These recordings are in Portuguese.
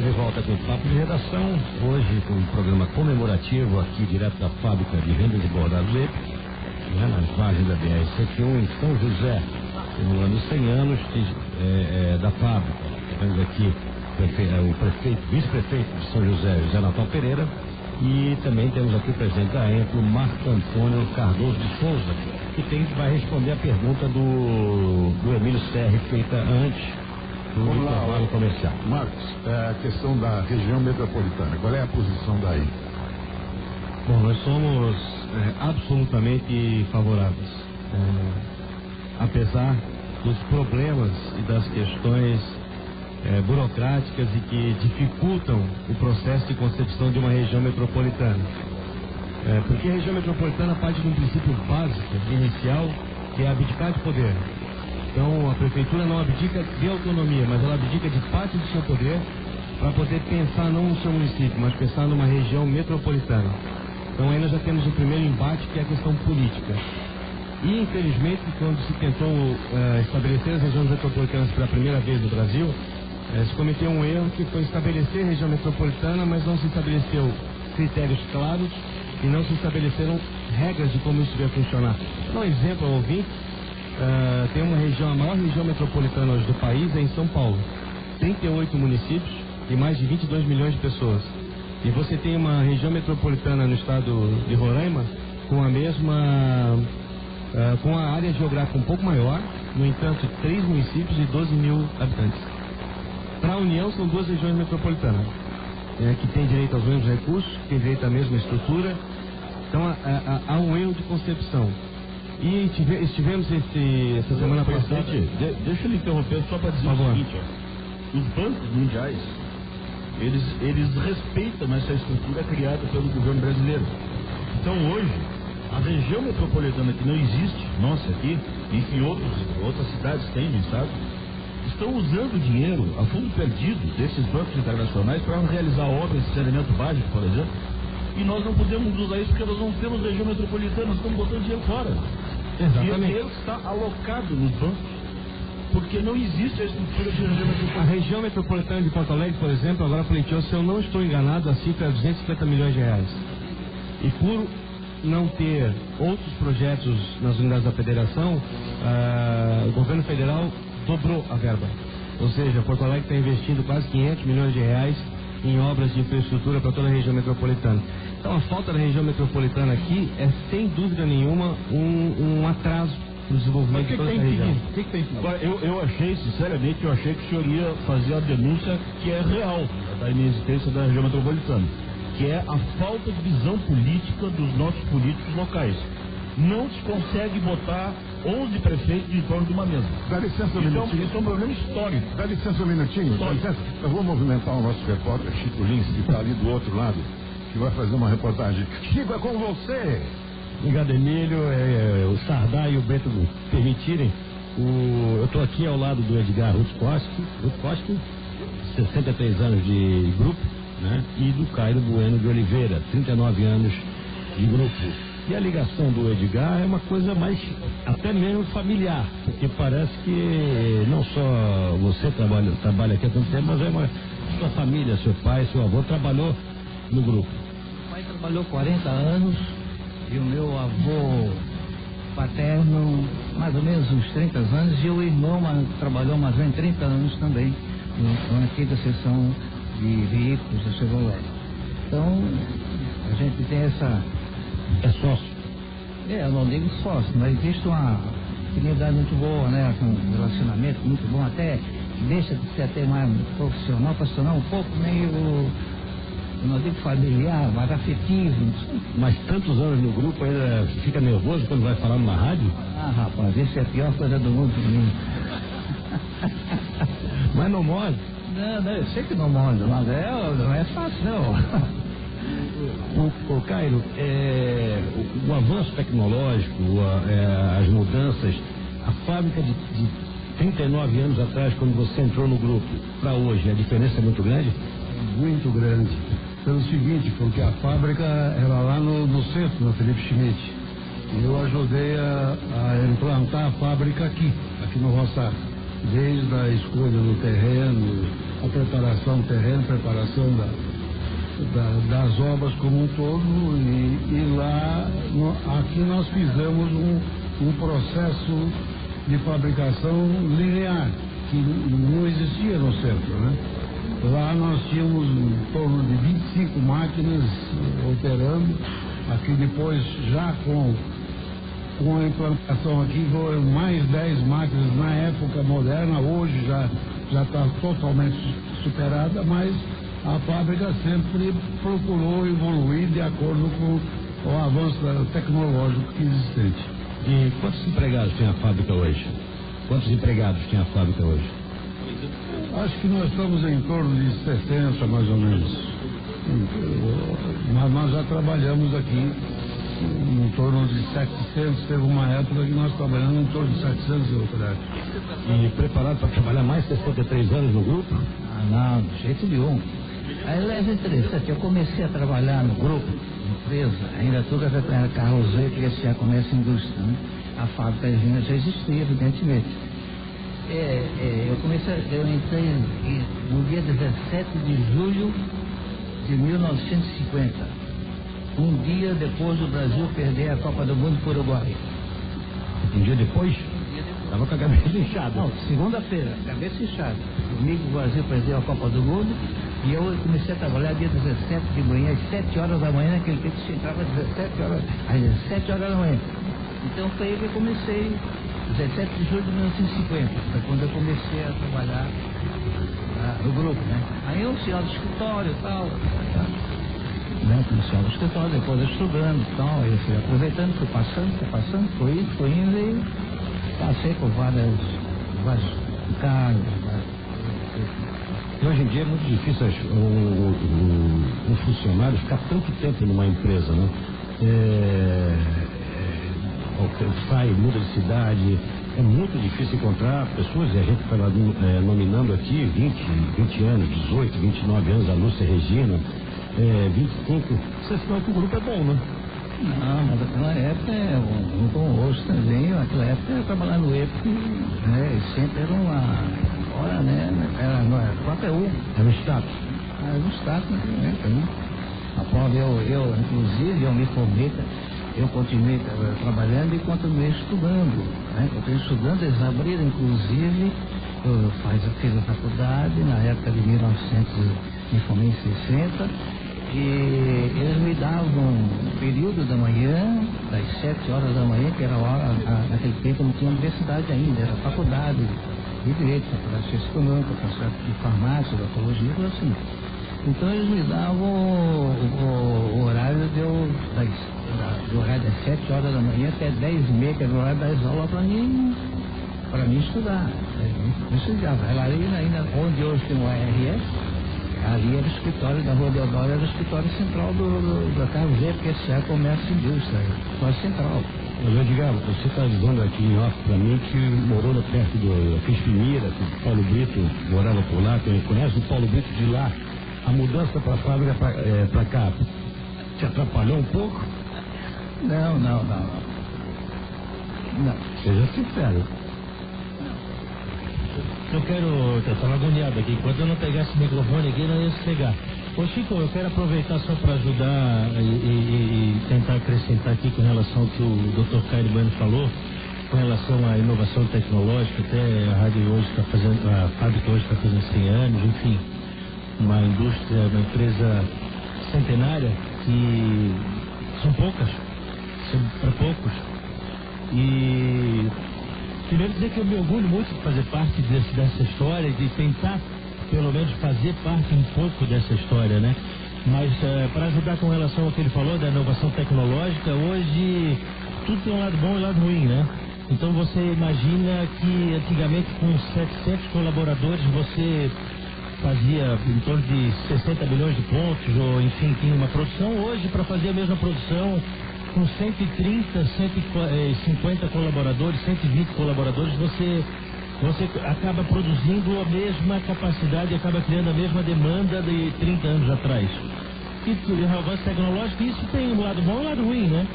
de volta com o Papo de Redação, hoje com um programa comemorativo aqui direto da fábrica de rendas e bordados EPIC, nas margens da BR-101 em São José, comemorando 100 anos da fábrica. Temos aqui o vice-prefeito de São José, José Natal Pereira, e também temos aqui o presidente da ENPE, Marco Antônio Cardoso de Souza, que vai responder a pergunta do Emílio Serri, feita antes do intervalo comercial. Marcos, a questão da região metropolitana, qual é a posição daí? Bom, nós somos absolutamente favoráveis, apesar dos problemas e das questões burocráticas e que dificultam o processo de concepção de uma região metropolitana. Porque a região metropolitana parte de um princípio básico, inicial, que é abdicar de poder. Então, a prefeitura não abdica de autonomia, mas ela abdica de parte do seu poder para poder pensar não no seu município, mas pensar numa região metropolitana. Então, aí nós já temos o primeiro embate, que é a questão política. E, infelizmente, quando se tentou estabelecer as regiões metropolitanas pela primeira vez no Brasil, se cometeu um erro, que foi estabelecer a região metropolitana, mas não se estabeleceu critérios claros e não se estabeleceram regras de como isso ia funcionar. Então, um exemplo ao ouvinte, tem uma região, a maior região metropolitana hoje do país é em São Paulo. 38 municípios e mais de 22 milhões de pessoas. E você tem uma região metropolitana no estado de Roraima com a mesma, com a área geográfica um pouco maior, no entanto, 3 municípios e 12 mil habitantes. Para a União são 2 regiões metropolitanas, que têm direito aos mesmos recursos, que têm direito à mesma estrutura. Então há um erro de concepção. E estivemos essa semana passada... Deixa eu lhe interromper só para dizer o seguinte, ó. Os bancos mundiais, eles respeitam essa estrutura criada pelo governo brasileiro. Então hoje, a região metropolitana que não existe, nossa aqui, enfim, outras cidades têm no estado, estão usando o dinheiro a fundo perdido desses bancos internacionais para realizar obras de saneamento básico, por exemplo. E nós não podemos usar isso porque nós não temos região metropolitana, nós estamos botando dinheiro fora. Exatamente. E o dinheiro está alocado nos bancos, porque não existe a estrutura de região metropolitana. A região metropolitana de Porto Alegre, por exemplo, agora pleiteou, se eu não estou enganado, a cifra é 250 milhões de reais. E por não ter outros projetos nas unidades da federação, o governo federal dobrou a verba. Ou seja, Porto Alegre está investindo quase 500 milhões de reais em obras de infraestrutura para toda a região metropolitana. Então, a falta da região metropolitana aqui é, sem dúvida nenhuma, um atraso no desenvolvimento de toda essa região. Eu achei, sinceramente, que o senhor ia fazer a denúncia que é real da inexistência da região metropolitana, que é a falta de visão política dos nossos políticos locais. Não se consegue botar 11 prefeitos em torno de uma mesa. Dá licença um minutinho. Isso é um problema histórico. Dá licença um minutinho. Dá licença. Eu vou movimentar o nosso repórter Chico Lins, que está ali do outro lado, que vai fazer uma reportagem. Chico, é com você. Obrigado, Emílio. O Sardá e o Bento permitirem. Eu estou aqui ao lado do Edgar Rutzkoski, 63 anos de grupo, né? E do Cairo Bueno de Oliveira, 39 anos de grupo. E a ligação do Edgar é uma coisa mais, até mesmo familiar, porque parece que não só você trabalha aqui há tanto tempo, mas sua família, seu pai, seu avô trabalhou no grupo. Meu pai trabalhou 40 anos e o meu avô paterno mais ou menos uns 30 anos e o irmão trabalhou mais ou menos 30 anos também na quinta seção de veículos da Chevrolet. Então a gente tem essa... É sócio? Eu não digo sócio, mas existe uma afinidade muito boa, né? Com um relacionamento muito bom, até deixa de ser até mais profissional, um pouco meio, eu não digo familiar, mas afetivo. Mas tantos anos no grupo, ainda fica nervoso quando vai falar numa rádio? Ah, rapaz, isso é a pior coisa do mundo pra mim. Mas não morde? Não, eu sei que não morde, mas não é fácil, não. O Cairo, o avanço tecnológico, as mudanças, a fábrica de 39 anos atrás, quando você entrou no grupo, para hoje, a diferença é muito grande? Muito grande. Pelo seguinte, porque a fábrica era lá no centro, no Felipe Schmidt. E eu ajudei a implantar a fábrica aqui no Roçar. Desde a escolha do terreno, a preparação do terreno, preparação das obras como um todo, e lá, aqui nós fizemos um processo de fabricação linear, que não existia no centro, né? Lá nós tínhamos em torno de 25 máquinas operando, aqui depois já com a implantação aqui foram mais 10 máquinas na época moderna, hoje já está totalmente superada, mas a fábrica sempre procurou evoluir de acordo com o avanço tecnológico existente. E quantos empregados tem a fábrica hoje? Quantos empregados tem a fábrica hoje? Acho que nós estamos em torno de 60, mais ou menos. Mas nós já trabalhamos aqui em torno de 700. Teve uma época que nós trabalhamos em torno de 700 operários. E preparado para trabalhar mais 63 anos no grupo? Ah, não, de jeito nenhum. Aliás, é interessante, eu comecei a trabalhar no grupo, empresa, ainda toda a carroceria, que esse já começa a indústria, né? A fábrica já existia, evidentemente. Eu entrei no dia 17 de julho de 1950, um dia depois do Brasil perder a Copa do Mundo para o Uruguai. Um dia depois? Estava com a cabeça inchada. Não, segunda-feira, cabeça inchada. Domingo o Brasil perdeu a Copa do Mundo e eu comecei a trabalhar dia 17 de manhã, às 7 horas da manhã, naquele tempo que entrava às 17 horas da manhã. Então foi aí que eu comecei, 17 de julho de 1950, foi quando eu comecei a trabalhar no grupo, né? Aí eu tinha do escritório e tal, né? Comecei no escritório, depois estudando e tal, aí eu fui aproveitando, fui passando, fui indo e passei por vários cargos. Hoje em dia é muito difícil um funcionário ficar tanto tempo numa empresa, né? Sai, muda de cidade, é muito difícil encontrar pessoas, e a gente está nominando aqui 20 anos, 18, 29 anos, a Lúcia Regina, 25. Você sabe que o grupo é bom, né? Não, mas naquela época é um bom rosto também. Naquela época eu trabalhava no EPC, né? E sempre era uma hora, né? Era própria U. Era um status. Era um status naquela época, né? A prova inclusive, eu me formei, eu continuei trabalhando e continuei estudando, né? Continuei estudando, eles abriram, inclusive, eu fiz a faculdade na época de 1900, me formei em 60. E eles me davam um período da manhã, das 7 horas da manhã, que era a hora, naquele tempo não tinha universidade ainda, era faculdade de direito, faculdade de ciência econômica, faculdade de farmácia, odontologia, tudo assim. Então eles me davam o horário do horário das 7 horas da manhã até 10h30, que era o horário das aulas para mim estudar. Eu estudava. Ela ainda onde hoje tem o ARS, ali era o escritório da Rua Deodoro, era o escritório central da KZ, porque esse é Comércio e Indústria, escritório central. Mas, Edgar, você está dizendo aqui em off para mim que morou perto do Crispinira, que o Paulo Brito morava por lá, conhece o Paulo Brito de lá. A mudança para a fábrica para cá te atrapalhou um pouco? Não. Seja sincero. Eu estava agoniado aqui, enquanto eu não pegasse o microfone aqui, não ia se pegar. Ô Chico, eu quero aproveitar só para ajudar e tentar acrescentar aqui com relação ao que o Dr. Caio Bueno falou, com relação à inovação tecnológica, até a rádio hoje está fazendo, a fábrica hoje está fazendo 100 anos, enfim, uma indústria, uma empresa centenária que são poucas, são para poucos. E primeiro dizer que eu me orgulho muito de fazer parte dessa história, de tentar, pelo menos, fazer parte um pouco dessa história, né? Mas para ajudar com relação ao que ele falou da inovação tecnológica, hoje tudo tem um lado bom e um lado ruim, né? Então você imagina que antigamente com 700 colaboradores você fazia em torno de 60 milhões de pontos, ou enfim, tinha uma produção. Hoje, para fazer a mesma produção, com 130, 150 colaboradores, 120 colaboradores, você acaba produzindo a mesma capacidade, acaba criando a mesma demanda de 30 anos atrás. E o avanço tecnológico, isso tem um lado bom e um lado ruim, né?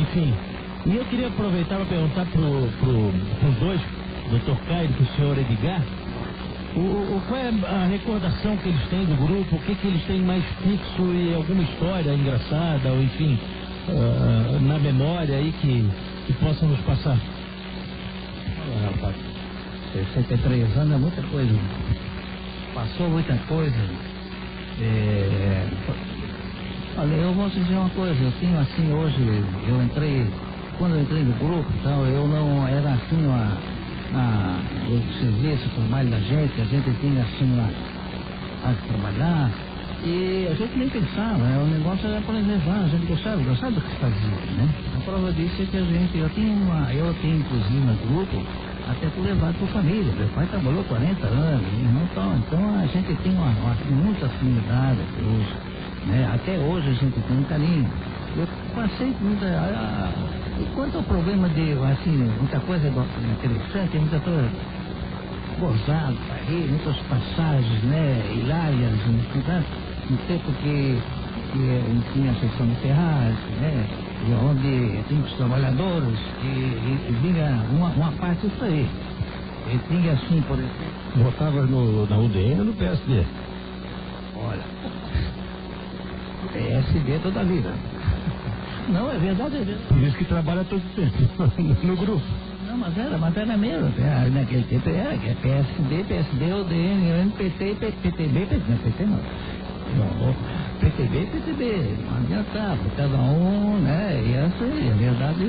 Enfim. E eu queria aproveitar para perguntar para os dois, Dr. Caio e para o senhor Edgar, Qual é a recordação que eles têm do grupo? O que eles têm mais fixo e alguma história engraçada, ou enfim, na memória aí que possam nos passar? Olha, rapaz, 63 anos é muita coisa. Passou muita coisa. Olha, eu vou te dizer uma coisa, eu tenho assim hoje, quando eu entrei no grupo, então eu não era assim o serviço, o trabalho da gente, a gente tinha assim a trabalhar e a gente nem pensava, o negócio era preservar, a gente gostava do que fazia, né? A prova disso é que eu tenho inclusive no grupo, até por levado por família, meu pai trabalhou 40 anos, então a gente tem muita afinidade hoje, né? Até hoje a gente tem um carinho. Eu passei muita... Quanto ao problema de, assim, muita coisa interessante, muita coisa gozada, muitas passagens, né, hilárias, no tempo que tinha a seção de Ferraz, né, onde tinha os trabalhadores, e vinha uma parte disso aí. E tinha assim, por exemplo... Votava na UDN ou no PSD? Olha, PSD toda a vida. Não, é verdade, Por isso que trabalha todo o tempo no grupo. Não, mas era mesmo. Naquele tempo era PSD, UDN, NPT, PTB, PT não. PTB, não adiantava, cada um, né? E essa aí, a verdade,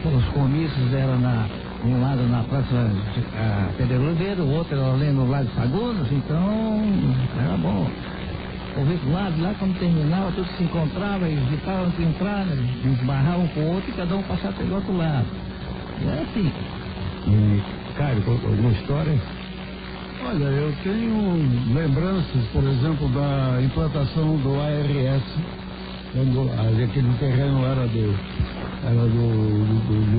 os comícios eram um lado na Praça Pedro Oliveira, o outro era ali no lado de Fagundes, então era bom. O lado lá, quando terminava, todos se encontravam, eles gritavam que entraram, eles barravam com o outro e cada um passava pelo outro lado. E é assim. E, Caio, alguma história? Olha, eu tenho lembranças, por exemplo, da implantação do ARS, quando aquele terreno era do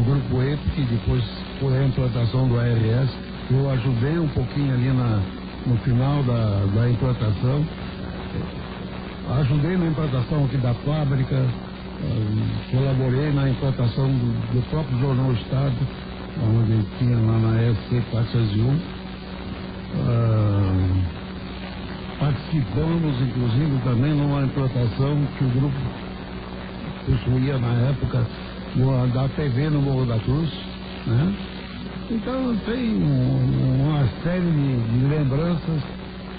Grupo EPE, que depois foi a implantação do ARS. Eu ajudei um pouquinho ali no final da implantação. Ajudei na implantação aqui da fábrica, colaborei na implantação do próprio Jornal Estado, onde tinha lá na SC 401. Participamos, inclusive, também numa implantação que o grupo possuía na época da TV no Morro da Cruz, né? Então tem uma série de lembranças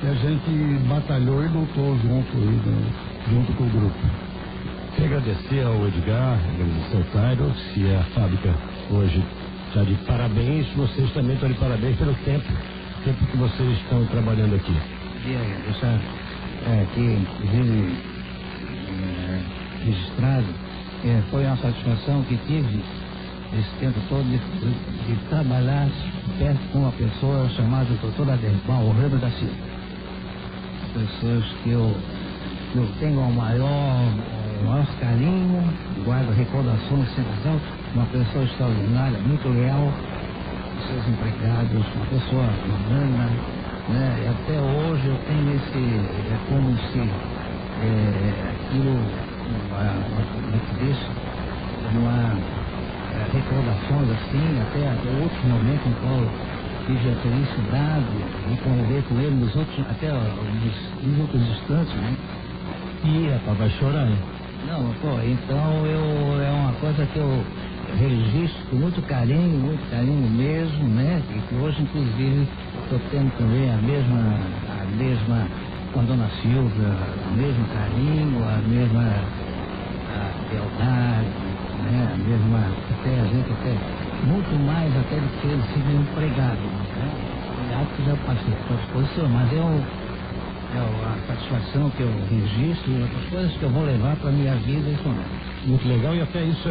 que a gente batalhou e lutou junto com o grupo. Quero agradecer ao Edgar, agradecer ao Cairo, se a fábrica hoje está de parabéns, vocês também estão de parabéns pelo tempo que vocês estão trabalhando aqui. Queria deixar aqui, inclusive, registrado, foi uma satisfação que tive esse tempo todo de trabalhar perto com uma pessoa chamada doutora Aderbal Ramos da Silva. Pessoas que eu tenho o maior carinho, guardo recordações sempre, uma pessoa extraordinária, muito leal, seus empregados, uma pessoa humana, né? E até hoje eu tenho é como se aquilo me deixa recordações assim, até outros momentos em que tive a felicidade de conviver com ele nos outros instantes, né? E rapaz, vai chorar, hein? Não, então é uma coisa que eu registro com muito carinho mesmo, né? E que hoje, inclusive, estou tendo também a mesma com a dona Silvia, o mesmo carinho, a mesma lealdade, né? A mesma, até a gente muito mais até do que ele ser empregado, né? Empregado que já passei por exposição, mas a satisfação que eu registro e outras coisas que eu vou levar para a minha vida, isso não. Muito legal, e até isso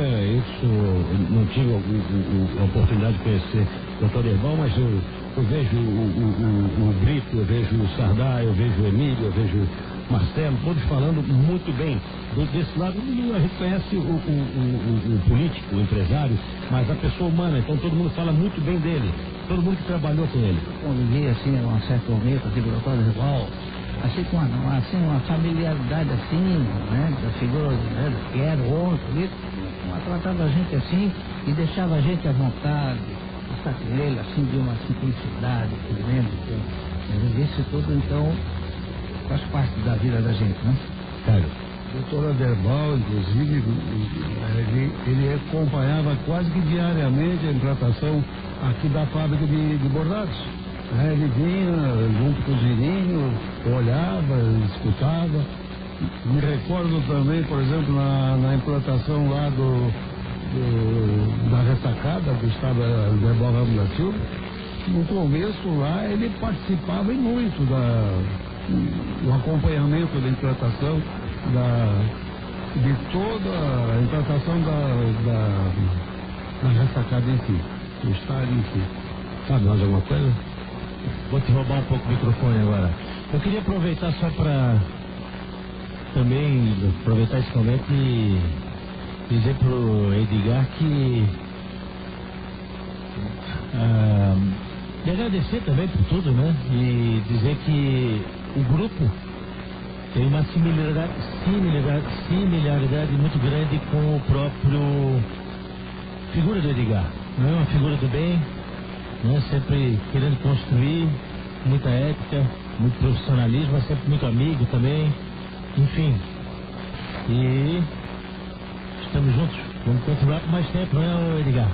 não tive a oportunidade de conhecer o doutor Aderbal, mas eu vejo o Brito, eu vejo o Sardá, eu vejo o Emílio, eu vejo o Marcelo, todos falando muito bem. Desse lado, a gente conhece o político, o empresário, mas a pessoa humana, então todo mundo fala muito bem dele, todo mundo que trabalhou com ele. Convivi assim, a um certo momento, aqui do doutor Aderbal, assim com uma familiaridade assim, né, da figura, né, que era outro, tratava a gente assim e deixava a gente à vontade, conversar com ele, assim, de uma simplicidade, isso tudo, então, faz parte da vida da gente, né? Sério. O doutor Aderbal, inclusive, ele acompanhava quase que diariamente a implantação aqui da fábrica de bordados. Ele vinha junto com o Zirinho, olhava, escutava. Me recordo também, por exemplo, na implantação lá da ressacada do estado Aderbal Ramos da Silva. No começo lá ele participava muito do acompanhamento da implantação de toda a implantação da ressacada em si, do estádio em si. Sabe mais alguma coisa? Vou te roubar um pouco o microfone agora. Eu queria aproveitar só para também aproveitar esse momento e dizer pro Edgar que e agradecer também por tudo, né? E dizer que o grupo tem uma similaridade muito grande com o próprio figura do Edgar. Não é uma figura do bem, né? Sempre querendo construir, muita ética, muito profissionalismo, mas sempre muito amigo também, enfim. E estamos juntos, vamos continuar por mais tempo, não é, Edgar?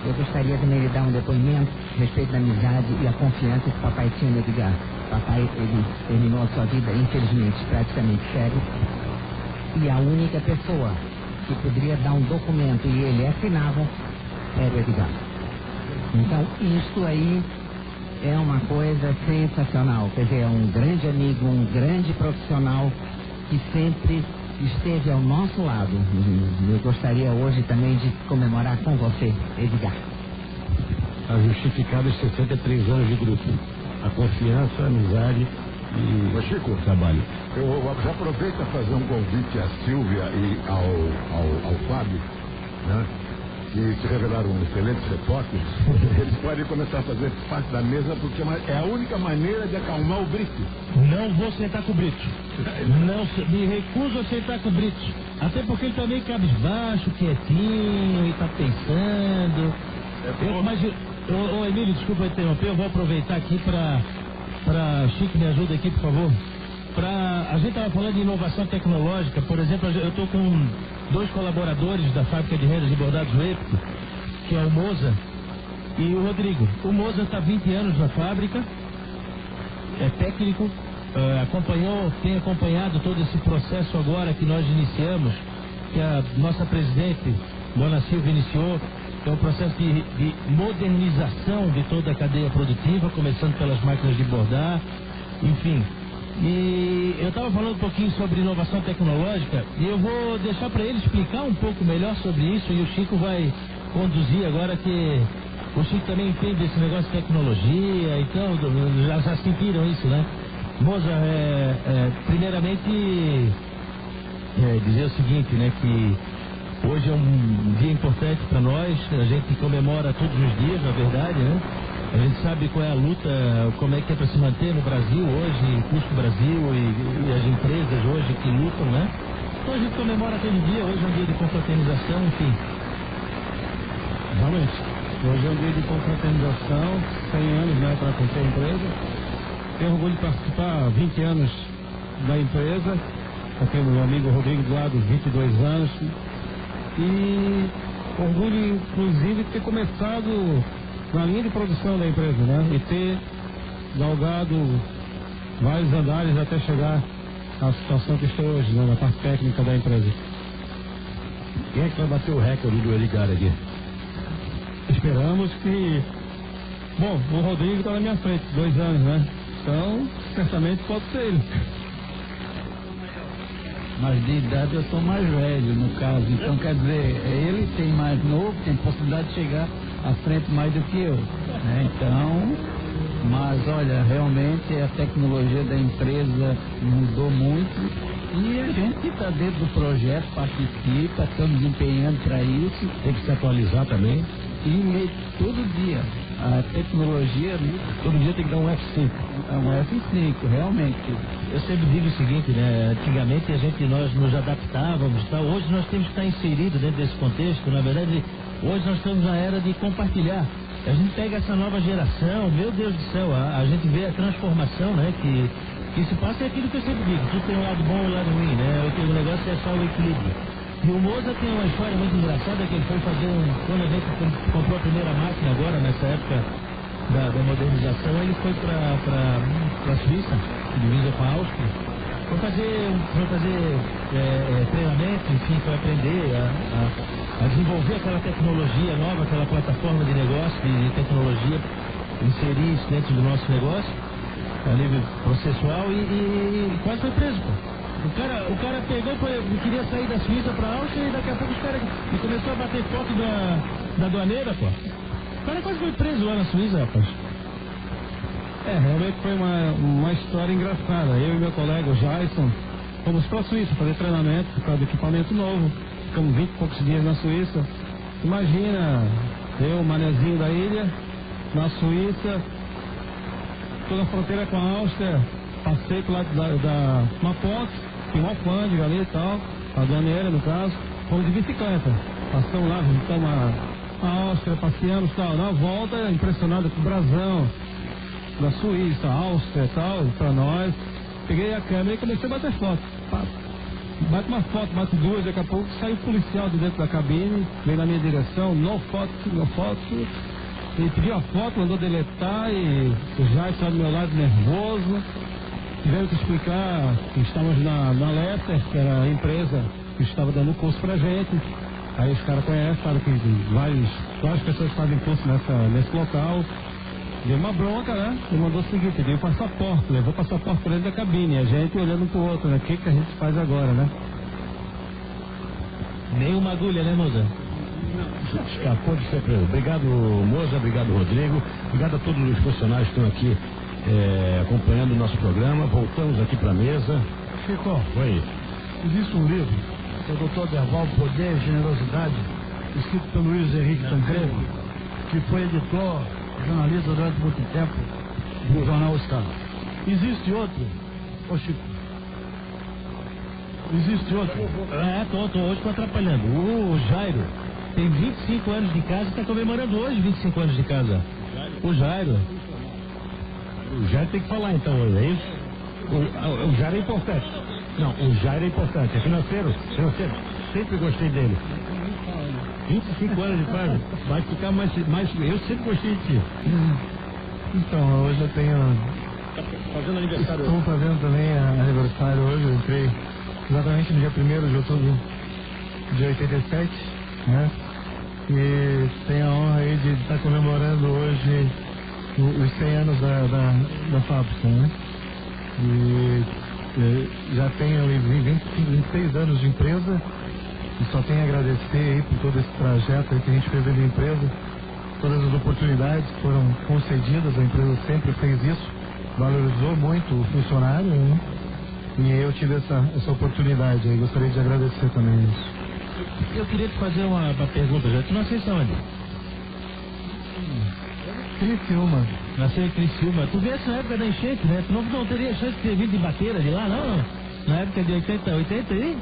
Eu gostaria também de dar um depoimento a respeito da amizade e a confiança que o papai tinha no Edgar. Papai, ele terminou a sua vida, infelizmente, praticamente cego. E a única pessoa que poderia dar um documento e ele assinava era o Edgar. Então, isso aí é uma coisa sensacional. Quer dizer, é um grande amigo, um grande profissional que sempre esteve ao nosso lado. Eu gostaria hoje também de comemorar com você, Edgar. Está justificado os 63 anos de grupo. A confiança, a amizade e Chico, trabalho. eu já aproveito para fazer um convite à Silvia e ao Fábio, né? Que se revelaram excelentes repórteres. Eles podem começar a fazer parte da mesa porque é a única maneira de acalmar o Brito. Não vou sentar com o Brito. Não, me recuso a sentar com o Brito. Até porque ele tá meio cabisbaixo, quietinho, e tá pensando. Mas, Emílio, desculpa interromper, eu vou aproveitar aqui para Chico, me ajuda aqui, por favor. A gente estava falando de inovação tecnológica, por exemplo, eu estou com 2 colaboradores da fábrica de rendas e bordados Wepco, que é o Moza e o Rodrigo. O Moza está 20 anos na fábrica, é técnico, tem acompanhado todo esse processo agora que nós iniciamos, que a nossa presidente, Dona Silvia, iniciou, que é um processo de modernização de toda a cadeia produtiva, começando pelas máquinas de bordar, enfim. E eu estava falando um pouquinho sobre inovação tecnológica e eu vou deixar para ele explicar um pouco melhor sobre isso e o Chico vai conduzir agora, que o Chico também entende esse negócio de tecnologia, então já sentiram isso, né? Moza, primeiramente dizer o seguinte, né, que hoje é um dia importante para nós, a gente comemora todos os dias, na verdade, né? A gente sabe qual é a luta, como é que é para se manter no Brasil hoje, Custo Brasil e as empresas hoje que lutam, né? Então a gente comemora todo dia, hoje é um dia de confraternização, enfim. Realmente, hoje é um dia de confraternização, 100 anos, né, para qualquer empresa. Tenho orgulho de participar há 20 anos da empresa, aqui o meu amigo Rodrigo Eduardo, 22 anos. E orgulho, inclusive, de ter começado na linha de produção da empresa, né? E ter galgado vários andares até chegar à situação que estou hoje, né? Na parte técnica da empresa. Quem é que vai bater o recorde do Edgar aqui? Esperamos que... Bom, o Rodrigo está na minha frente, 2 anos, né? Então, certamente pode ser ele. Mas de idade eu sou mais velho, no caso. Então, quer dizer, ele tem mais novo, tem possibilidade de chegar à frente mais do que eu, né? Então, mas olha, realmente a tecnologia da empresa mudou muito e a gente está dentro do projeto, participa, estamos empenhando para isso. Tem que se atualizar também. E todo dia, a tecnologia, Todo dia tem que dar um F5. é um F5, realmente. Eu sempre digo o seguinte, né? Antigamente nós nos adaptávamos, tal. Hoje nós temos que estar inseridos dentro desse contexto. Na verdade, Hoje nós estamos na era de compartilhar. A gente pega essa nova geração, meu Deus do céu, a gente vê a transformação, né? Que se passa é aquilo que eu sempre digo, tudo tem um lado bom e um lado ruim, né? O negócio é só o equilíbrio. E o Moza tem uma história muito engraçada que ele foi fazer quando a gente comprou a primeira máquina agora, nessa época da modernização, ele foi para a Suíça, que divisa com a Áustria, foi fazer treinamento, enfim, foi aprender a desenvolver aquela tecnologia nova, aquela plataforma de negócio, de tecnologia, inserir isso dentro do nosso negócio, a nível processual, e quase foi preso, pô. O cara pegou, queria sair da Suíça para a Áustria, e daqui a pouco os caras começou a bater foto da aduaneira, pô. O cara quase foi preso lá na Suíça, rapaz. Realmente foi uma história engraçada. Eu e meu colega, o Jason, fomos para a Suíça fazer treinamento por causa do equipamento novo. Ficamos 20 e poucos dias na Suíça. Imagina, eu, o manezinho da ilha, na Suíça, toda a fronteira com a Áustria, passei pro lado uma ponte, tinha uma alfândega ali e tal, a aduaneira no caso, fomos de bicicleta. Passamos lá, visitamos a Áustria, passeamos e tal. Na volta, impressionado com o brasão da Suíça, Áustria e tal, pra nós. Peguei a câmera e comecei a bater foto. Bate uma foto, bate duas, daqui a pouco saiu o policial de dentro da cabine, veio na minha direção, no foto, e pediu a foto, mandou deletar, e já estava do meu lado nervoso. Tivemos que explicar que estávamos na Lester, que era a empresa que estava dando curso pra gente. Aí os caras conhecem, sabem que várias pessoas fazem curso nesse local. Deu uma bronca, né? Ele mandou o seguinte, pediu o passaporte, levou o passaporte para dentro da cabine, a gente olhando um pro outro, né? O que a gente faz agora, né? Nem uma agulha, né, Moza? Escapou de ser preso. Obrigado, Moza, obrigado, Rodrigo. Obrigado a todos os funcionários que estão aqui acompanhando o nosso programa. Voltamos aqui para a mesa. Chico, Oi. existe um livro, que é o Dr. Derval, Poder e Generosidade, escrito pelo Luiz Henrique Tancredo, que foi editor, jornalista durante muito tempo do jornal O Estado. Existe outro, Chico? Existe outro? Tô hoje tô atrapalhando. O Jairo tem 25 anos de casa e está comemorando hoje 25 anos de casa. O Jairo tem que falar então hoje, é isso? O Jairo é importante. Não, o Jairo é importante. É financeiro. Sempre gostei dele. 25 anos de casa, vai ficar mais. Eu sempre gostei de ti. Então, hoje eu tenho. Fazendo aniversário. Estou fazendo também aniversário hoje. Eu entrei exatamente no dia 1º de outubro de 87, né? E tenho a honra aí de estar comemorando hoje os 100 anos da fábrica, né? E já tenho 26 anos de empresa. E só tenho a agradecer aí por todo esse trajeto aí que a gente fez dentro da empresa, todas as oportunidades que foram concedidas, a empresa sempre fez isso, valorizou muito o funcionário, né? E eu tive essa oportunidade aí, gostaria de agradecer também isso. Eu queria te fazer uma pergunta, já. Tu nasceu onde? Criciúma. Nasceu em Criciúma. Tu viesse na época da enchente, né? Tu não teria chance de ter vindo de Bateira de lá, não? Na época de 80 aí?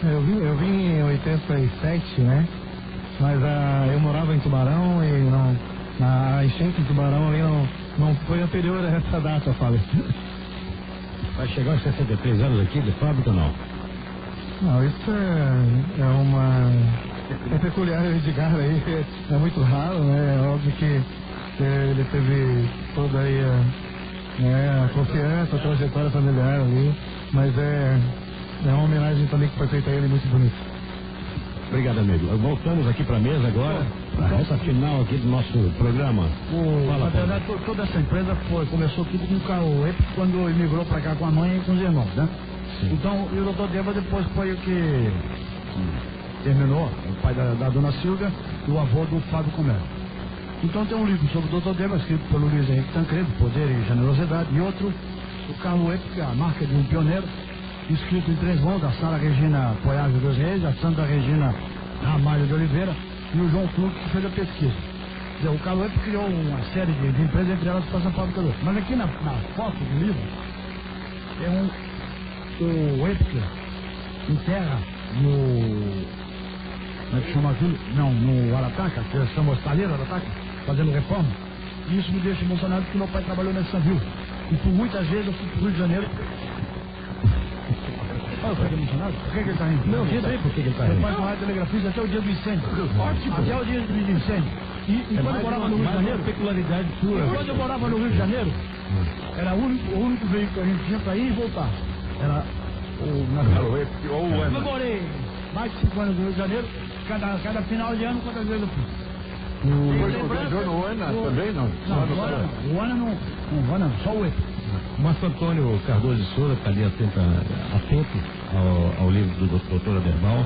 Eu vim em 87, né? Mas eu morava em Tubarão e a enchente de Tubarão ali não foi anterior a essa data, Fábio. Vai chegar aos 63 anos aqui de fábrica ou não? Não, isso é peculiar o Edgar aí, é muito raro, né? É óbvio que ele teve toda aí a confiança, a trajetória familiar ali, mas é uma homenagem também que foi feita a ele, muito bonita. Obrigado, amigo. Voltamos aqui para a mesa agora, para a reta final aqui do nosso programa. Na verdade, toda essa empresa começou tudo com o carro Epic quando emigrou para cá com a mãe e com os irmãos, né? Sim. Então, e o Dr. Deva depois foi o que terminou, o pai da dona Silvia e o avô do Fábio Comero. Então tem um livro sobre o Dr. Deva, escrito pelo Luiz Henrique Tancredo, Poder e Generosidade, e outro, o carro Epic, a marca de um pioneiro, escrito em 3 mãos, da Sara Regina Poiage dos Reis, a Sandra Regina Ramalho de Oliveira e o João Clube, que fez a pesquisa. Quer dizer, o Carlos Epic criou uma série de empresas, entre elas para São Paulo do Carlos. Mas aqui na foto do livro tem o Epic em terra como é que chama aquilo? Não, no Arataca, que chama Estaleiro Arataca, fazendo reforma. E isso me deixa emocionado porque meu pai trabalhou nesse navio. E por muitas vezes eu fui pro Rio de Janeiro. Olha o que emocionado? Por que ele tá rindo? Não sei por que ele tá rindo. Meu pai foi telegrafista até o dia do incêndio. Ótimo! Até o dia do incêndio. E quando eu morava no Rio de Janeiro. Peculiaridade sua. E quando eu morava no Rio de Janeiro, era o único veículo que a gente tinha para ir e voltar. Era o navio. Eu morei mais de 5 anos no Rio de Janeiro, cada final de ano, quantas vezes eu fui. Depois viajou no ANA também, não? Não, o ANA não, só o ETA. O Márcio Antônio Cardoso de Souza está ali atento ao livro do doutor Aderbal.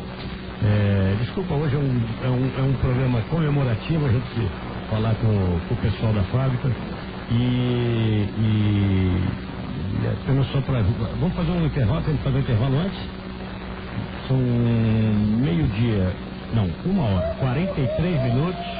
Desculpa, hoje é um programa comemorativo, a gente falar com o pessoal da fábrica e apenas só para... Vamos fazer um intervalo, tem que fazer um intervalo antes? São meio-dia, não, 1h, 43 minutos.